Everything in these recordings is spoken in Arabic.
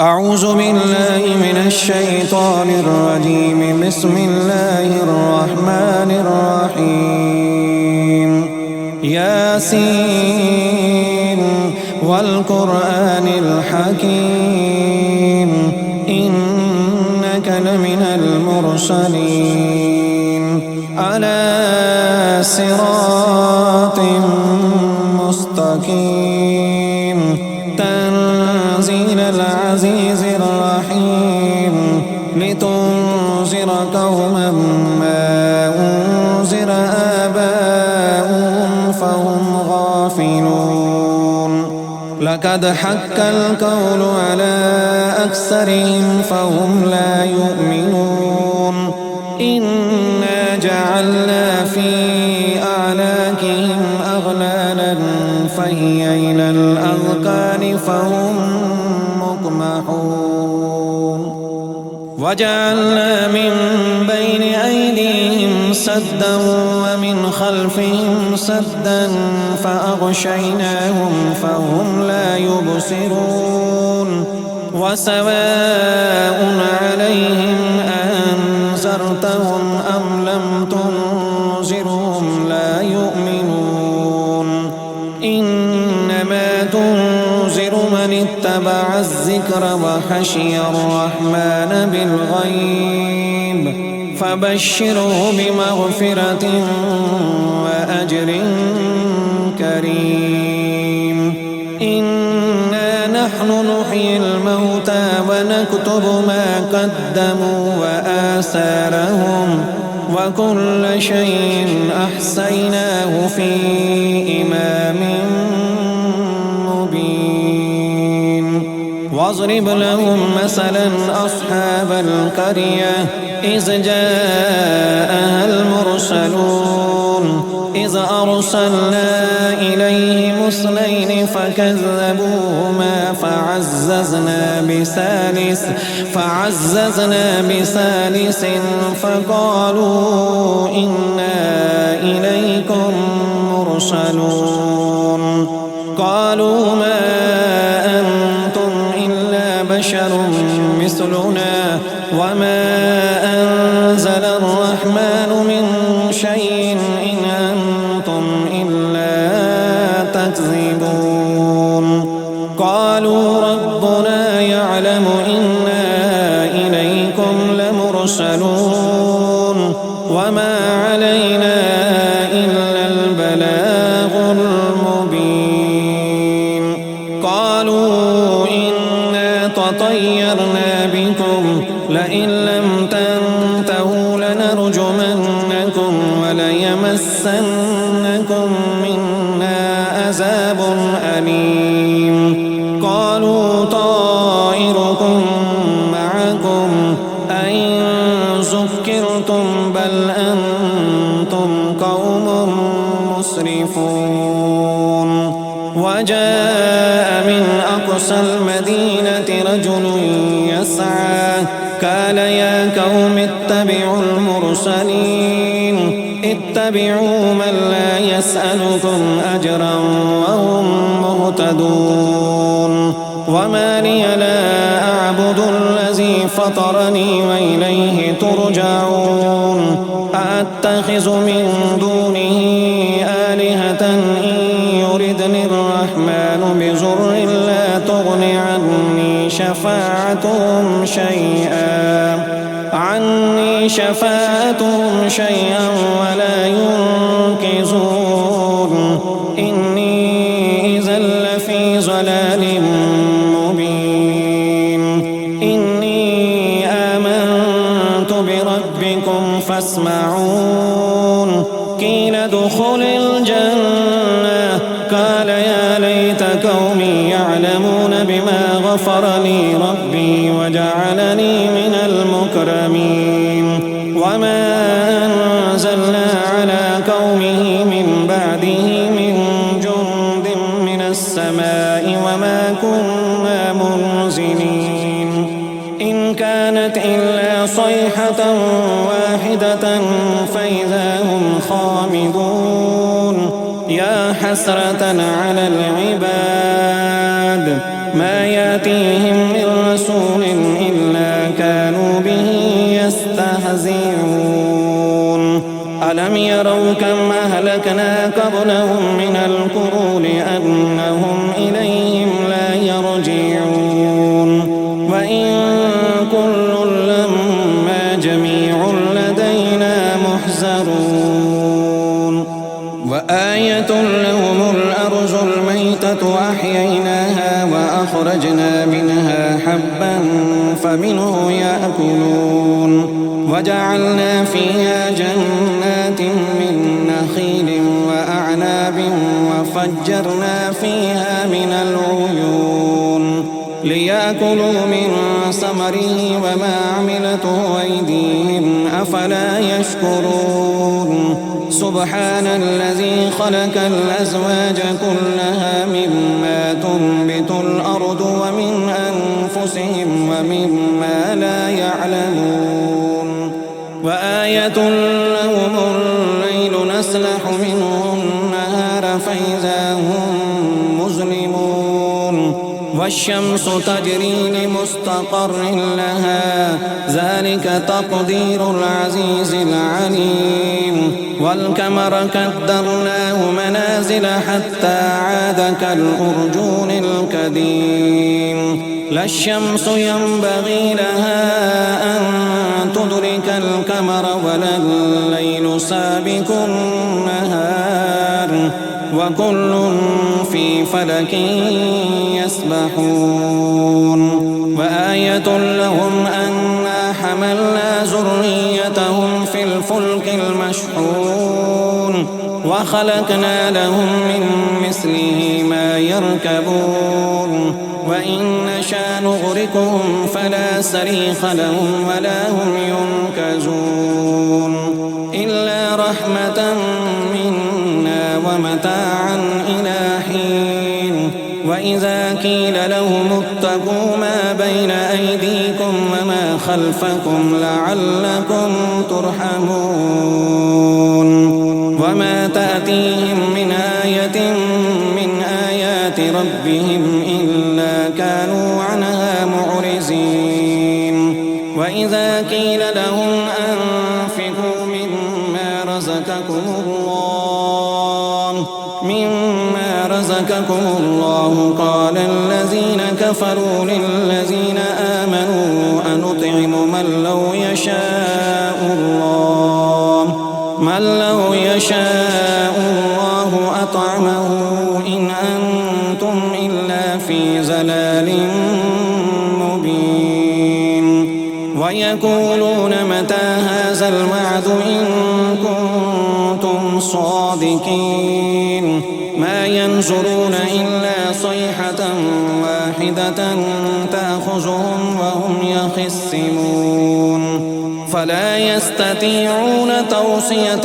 أعوذ بالله من الشيطان الرجيم. بسم الله الرحمن الرحيم. ياسين والقرآن الحكيم إنك لمن المرسلين على صراط مستقيم تنزيل العزيز الرحيم لتنذر قوما ما أنذر آباؤهم فهم غافلون. لقد حق القول على أكثرهم فهم لا يؤمنون. إنا جعلنا في أعناقهم أغلالا فهي إلى الأذقان فهم مقمحون. وجعلنا من بين أيديهم سدا ومن خلفهم سدا فأغشيناهم فهم لا يبصرون. وسواء عليهم أنذرتهم أم لم تنذرهم لا يؤمنون. إنما تنذر من اتبع الذكر وخشي الرحمن بالغيب فبشره بمغفرة وأجر كريم. إنا نحن نحيي الموتى ونكتب ما قدموا وآثارهم وكل شيء أحصيناه في إمام مبين. واضرب لهم مثلا أصحاب القرية إذ جاءها المرسلون إذ أرسلنا إليهم اثنين فكذبوهما فعززنا بثالث فقالوا إنا إليكم مرسلون. قالوا ما أنتم إلا بشر مثلنا وما أنزل الرحمن من شيء إن أنتم إلا تكذبون. قالوا ربنا يعلم إنا إليكم لمرسلون وما علينا إلا البلاغ المبين. قالوا إنا تطيرنا بكم لئن لم تنتهوا لنرجمنكم وليمسنكم منا عذاب أليم. قالوا طائركم معكم أئن ذكرتم بل أنتم قوم مسرفون. وجاء من أقصى المدينة رجل يسعى قال يا قوم اتبعوا المرسلين اتبعوا من لا يسألكم أجرا وهم مهتدون. وما لي لا أعبد الذي فطرني وإليه ترجعون. أأتخذ من دونه آلهة إن يردني الرحمن بضر لا تغن عني شفاعتهم شيئا ولا ينقذون. إني إذا لفي ضلال مبين. إني آمنت بربكم فاسمعون. قيل ادخل الجنة قال يا ليت قومي يعلمون بما غفر لي ربي وجعلني من المكرمين. وما أنزلنا على قومه من بعده من جند من السماء وما كنا منزلين. إن كانت إلا صيحة واحدة فإذا هم خامدون. يا حسرة على العباد ما يأتيهم من رسول أولم يروا كم أهلكنا قبلهم من القرون أنهم إليهم لا يرجعون وإن كل لما جميع لدينا محزرون وآية لهم الأرض الميتة أحييناها وأخرجنا منها حبا فمنه يأكلون وجعلنا فيها جنات من نخيل وأعناب وفجرنا فيها من العيون ليأكلوا من ثمره وما عملته أيديهم أفلا يشكرون سبحان الذي خلق الأزواج كلها مما تنبت الأرض ومن أنفسهم ومما لا يعلمون وآية لهم الليل نسلح منه النهار فإذا هم مظلمون والشمس تجري لمستقر لها ذلك تقدير العزيز العليم والقمر قدرناه منازل حتى عاد كالأرجون القديم لا الشمس ينبغي لها أن تدرك القمر ولا الليل سابق النهار وكل في فلك يسبحون وآية لهم أنا حملنا ذريتهم في الفلك المشحون وخلقنا لهم من مثله ما يركبون وإن نشأ نغرقهم فلا صريخ لهم ولا هم ينقذون إلا رحمة منا ومتاعا إلى حين وإذا قيل لهم اتقوا ما بين أيديكم وما خلفكم لعلكم ترحمون وما تأتيهم من آية من آيات ربهم إلا كانوا عنها معرضين وإذا قيل لهم أنفقوا مما رزقكم الله قال الذين كفروا للذين آمنوا أنطعم من لو يشاء الله أطعمه إن أنتم إلا في ضلال مبين ويقولون متى هذا الوعد إن كنتم صادقين ما ينظرون إلا صيحة واحدة تأخذهم وهم يخصمون فلا يستطيعون توصية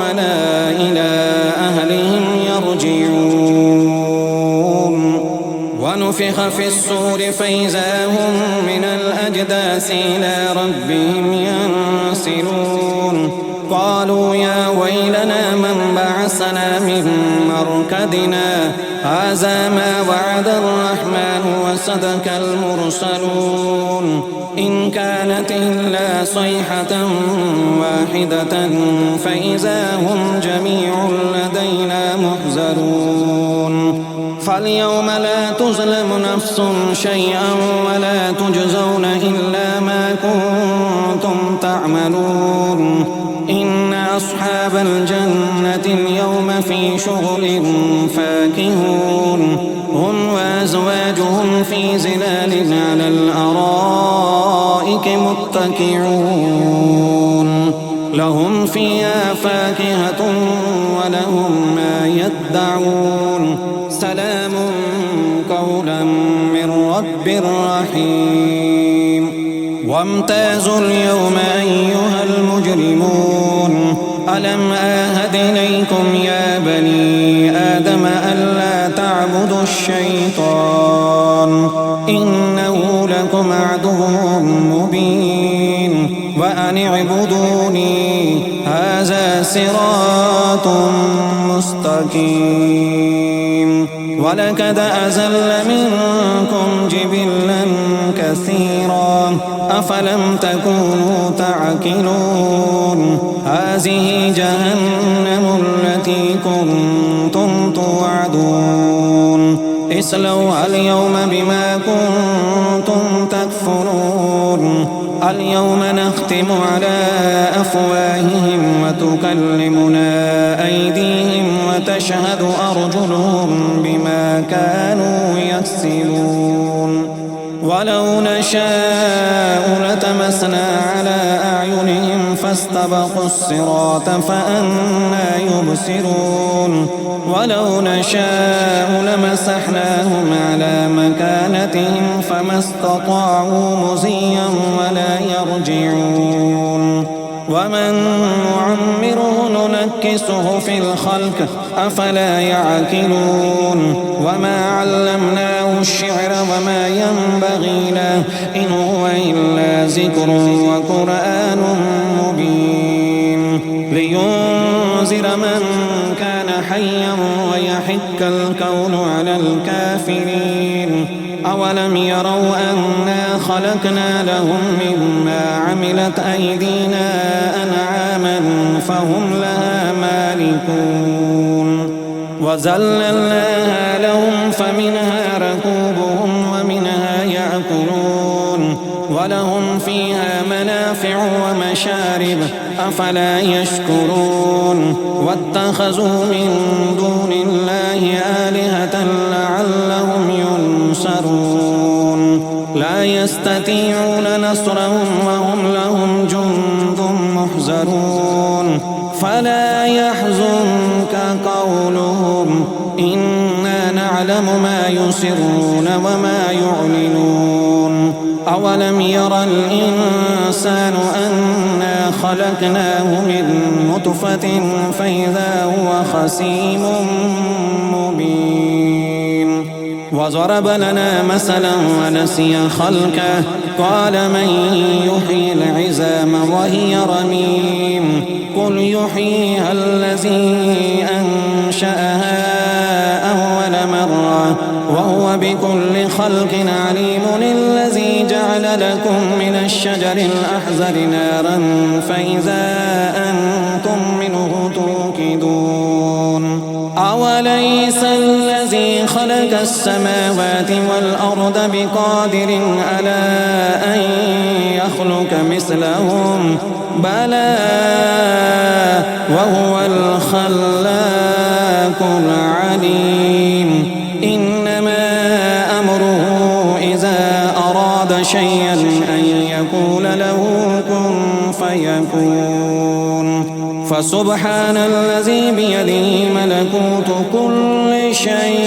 ولا إلى أهلهم يرجعون ونفخ في الصور فإذا هم من الأجداث إلى ربهم ينسلون قالوا يا ويلنا من بعثنا من مرقدنا هذا ما وعد الرحمن وصدق المرسلون إن كانت إلا صيحة واحدة فإذا هم جميع لدينا محضرون فاليوم لا تظلم نفس شيئا ولا تجزون إلا ما كنتم تعملون إن أصحاب الجنة اليوم في شغل فاكهون هم وأزواجهم في ظلال على الأرائك متكئون لهم فيها فاكهة ولهم ما يدعون سلام قولا من رب رحيم وامتازوا اليوم أيها المجرمون ألم آهد إليكم يا بني آدم ألا تعبدوا الشيطان إنه لكم عدو مبين وأن اعبدوني هذا صراط مستقيم ولقد أزل منكم جبلا كثيرا أفلم تكونوا تعقلون هذه جهنم التي كنتم توعدون اصلوها اليوم بما كنتم تكفرون اليوم نختم على أفواههم وتكلمنا أيديهم وتشهد أرجلهم بما كانوا يكسبون ولو نشاء لتمسنا على أعينهم فاستبقوا الصراط فأنى يبصرون ولو نشاء لمسحناهم على مكانتهم فما استطاعوا مضيا ولا يرجعون ومن نعمره ننكسه في الخلق أفلا يعقلون وما علمناه الشعر وما ينبغي له إن هو إلا ذكر وقرآن مبين لينذر من كان حيا ويحق الكون على الكافرين أولم يروا أنا خلقنا لهم مما عملت أيدينا أنعاما فهم لها مالكون وذللناها لهم فمنها ركوبهم ومنها يأكلون ولهم فيها منافع ومشارب أفلا يشكرون واتخذوا من دون الله آلهة لعلهم ينصرون لا يستطيعون نصرهم وهم لهم جند محضرون فلا يحزنك قولهم إنا نعلم ما يسرون وما يعلنون أولم يرى الإنسان أنا خلقناه من نطفة فإذا هو خصيم مبين وضرب لنا مثلا ونسي خلقه قال من يحيي العظام وهي رميم قل يحييها الذي أنشأها أول مرة وهو بكل خلق عليم الذي جعل لكم من الشجر الأحزر نارا فإذا أنتم منه توقدون أوليس الذي خلق السماوات والأرض بقادر على أن يخلق مثلهم بلى وهو الخلاق العليم إنما أمره إذا أراد شيئا أن يقول له كن فيكون فسبحان الذي بيده ملكوت كل شيء